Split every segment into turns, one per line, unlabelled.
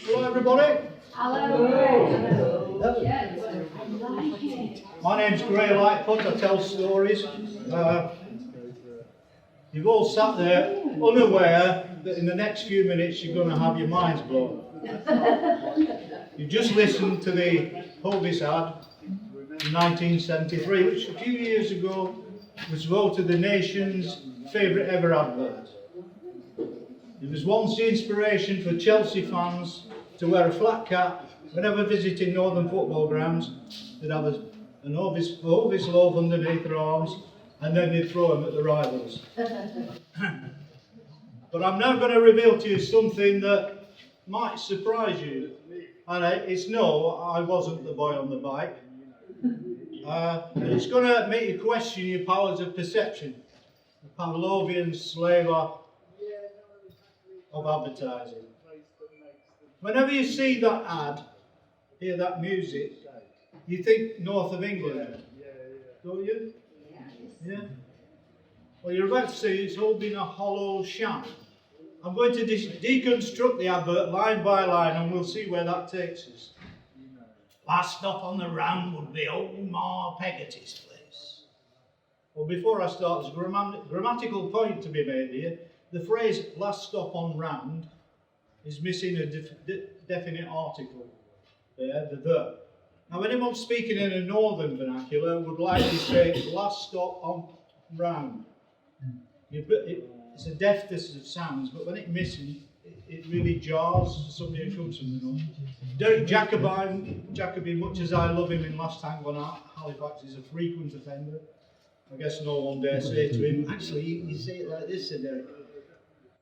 Hello everybody.
Hello.
My name's Lightfoot. I tell stories. You've all sat there unaware that in the next few minutes you're going to have your minds blown. You just listened to the HOVIS ad in 1973, which a few years ago was voted the nation's favourite ever advert. It was once the inspiration for Chelsea fans to wear a flat cap whenever visiting northern football grounds. They'd have an HOVIS loaf underneath their arms, and then they'd throw them at the rivals. But I'm now going to reveal to you something that might surprise you. And it's no, I wasn't the boy on the bike. It's going to make you question your powers of perception, the Pavlovian slave of advertising. Whenever you see that ad, hear that music, you think north of England, don't you? Yeah? Well, you're about to see it's all been a hollow sham. I'm going to deconstruct the advert line by line and we'll see where that takes us. Last stop on the round would be old Ma Peggotty's place. Well, before I start, there's a grammatical point to be made here. The phrase last stop on round is missing a definite article there, the verb. Now, anyone speaking in a northern vernacular would likely say last stop on round. It's a deftness of sounds, but when it's missing, it really jars somebody who comes from the north. Derek Jacobi, much as I love him in Last Tango on Halifax, is a frequent offender. I guess no one dare say to him, actually, you say it like this, Sir Derek.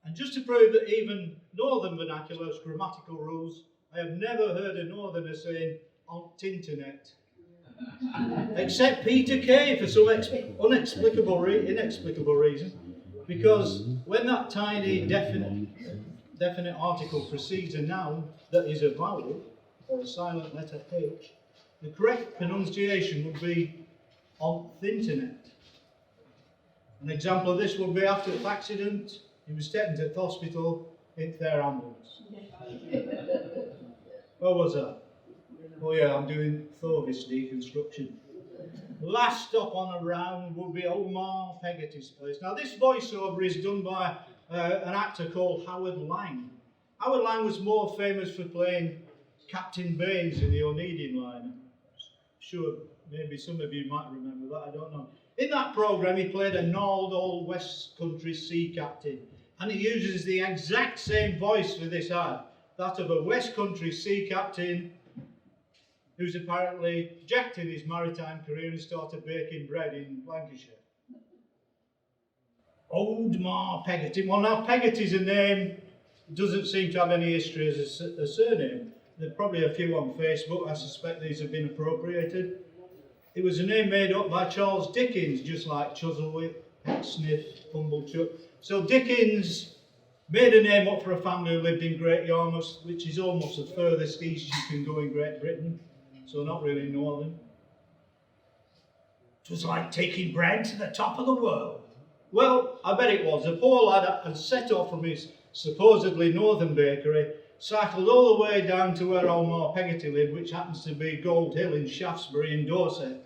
And just to prove that even northern vernacular has grammatical rules, I have never heard a northerner saying on tinternet. Except Peter Kay for some inexplicable reason. Because when that tiny definite article precedes a noun that is a vowel, or a silent letter H, the correct pronunciation would be on thinternet. An example of this would be after the accident, he was taken to the hospital in their ambulance. What was that? Oh yeah, I'm doing HOVIS deconstruction. Last stop on a round would be old Ma Peggotty's place. Now this voiceover is done by an actor called Howard Lang. Howard Lang was more famous for playing Captain Baines in the Oneidin line. Sure, maybe some of you might remember that, I don't know. In that programme he played a gnarled old West Country sea captain, and he uses the exact same voice for this ad, that of a West Country sea captain who's apparently jacked in his maritime career and started baking bread in Lancashire. Old Ma Peggotty. Well, now Peggotty's a name, doesn't seem to have any history as a surname. There are probably a few on Facebook. I suspect these have been appropriated. It was a name made up by Charles Dickens, just like Chuzzlewit, Pecksniff, Pumblechook. So Dickens made a name up for a family who lived in Great Yarmouth, which is almost the furthest east you can go in Great Britain. So not really northern. It was like taking bread to the top of the world. Well, I bet it was. The poor lad had set off from his supposedly northern bakery, cycled all the way down to where old Ma Peggotty lived, which happens to be Gold Hill in Shaftesbury in Dorset,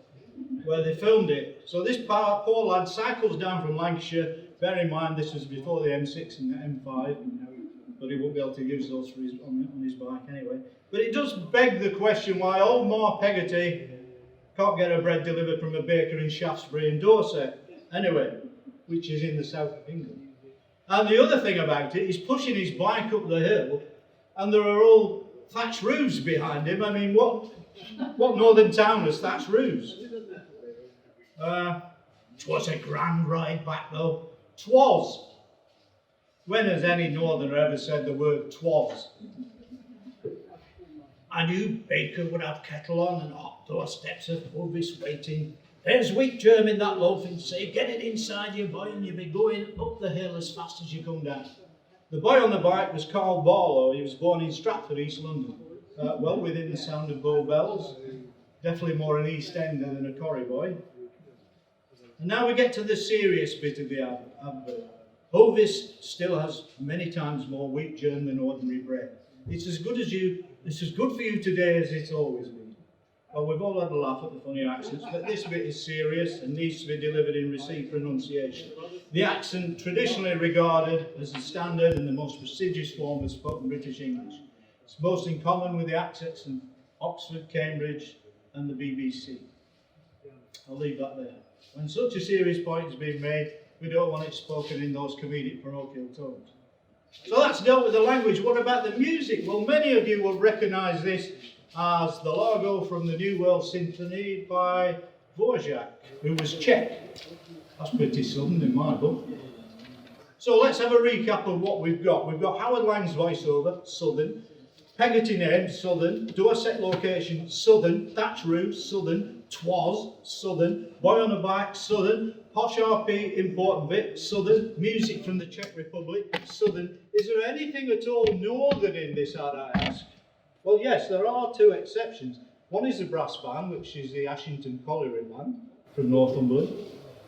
where they filmed it. So this poor lad cycles down from Lancashire. Bear in mind this was before the M6 and the M5, but he won't be able to use those for on his bike anyway. But it does beg the question why old Ma Peggotty can't get her bread delivered from a baker in Shaftesbury in Dorset, anyway, which is in the south of England. And the other thing about it, he's pushing his bike up the hill, and there are all thatched roofs behind him. I mean, what northern town has thatched roofs? 'Twas a grand ride back though. 'Twas. When has any northerner ever said the word 'twas? I knew baker would have kettle on and hot doorsteps of HOVIS waiting. There's wheat germ in that loaf and say, get it inside you, boy, and you'll be going up the hill as fast as you come down. The boy on the bike was Carl Barlow. He was born in Stratford, East London. Well within the sound of Bow Bells. Definitely more an East Ender than a Corrie boy. And now we get to the serious bit of the advert. HOVIS still has many times more wheat germ than ordinary bread. It's as good for you today as it's always been. Well, we've all had a laugh at the funny accents, but this bit is serious and needs to be delivered in received pronunciation. The accent, traditionally regarded as the standard and the most prestigious form of spoken British English. It's most in common with the accents in Oxford, Cambridge and the BBC. I'll leave that there. When such a serious point is being made, we don't want it spoken in those comedic parochial tones. So that's dealt with the language. What about the music? Well, many of you will recognise this as the Largo from the New World Symphony by Dvorak, who was Czech. That's pretty southern in my book. So let's have a recap of what we've got. We've got Howard Lang's voiceover, southern. Peggotty name, southern. Dorset location, southern. Thatch roof, southern. Twas, southern. Boy on a bike, southern. Posh RP, important bit, southern. Music from the Czech Republic, southern. Is there anything at all northern in this ad, I ask? Well, yes, there are two exceptions. One is the brass band, which is the Ashington Colliery Band from Northumberland.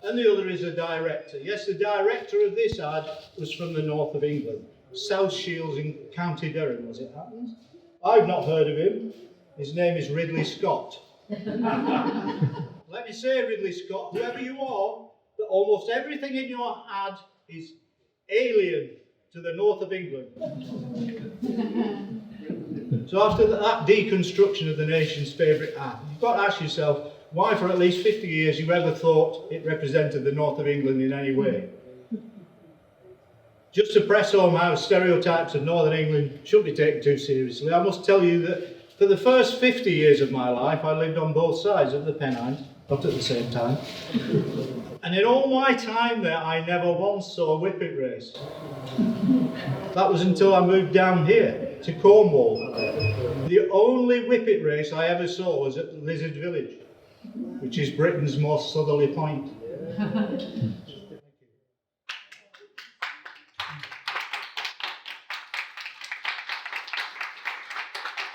And the other is a director. Yes, the director of this ad was from the north of England. South Shields in County Durham, as it happens. I've not heard of him. His name is Ridley Scott. Let me say, Ridley Scott, whoever you are, that almost everything in your ad is alien to the north of England. So after that deconstruction of the nation's favourite ad, you've got to ask yourself why for at least 50 years you ever thought it represented the north of England in any way. Just to press home how stereotypes of northern England shouldn't be taken too seriously, I must tell you that for the first 50 years of my life I lived on both sides of the Pennines, not at the same time. And in all my time there I never once saw a whippet race. That was until I moved down here to Cornwall. The only whippet race I ever saw was at Lizard Village, which is Britain's most southerly point.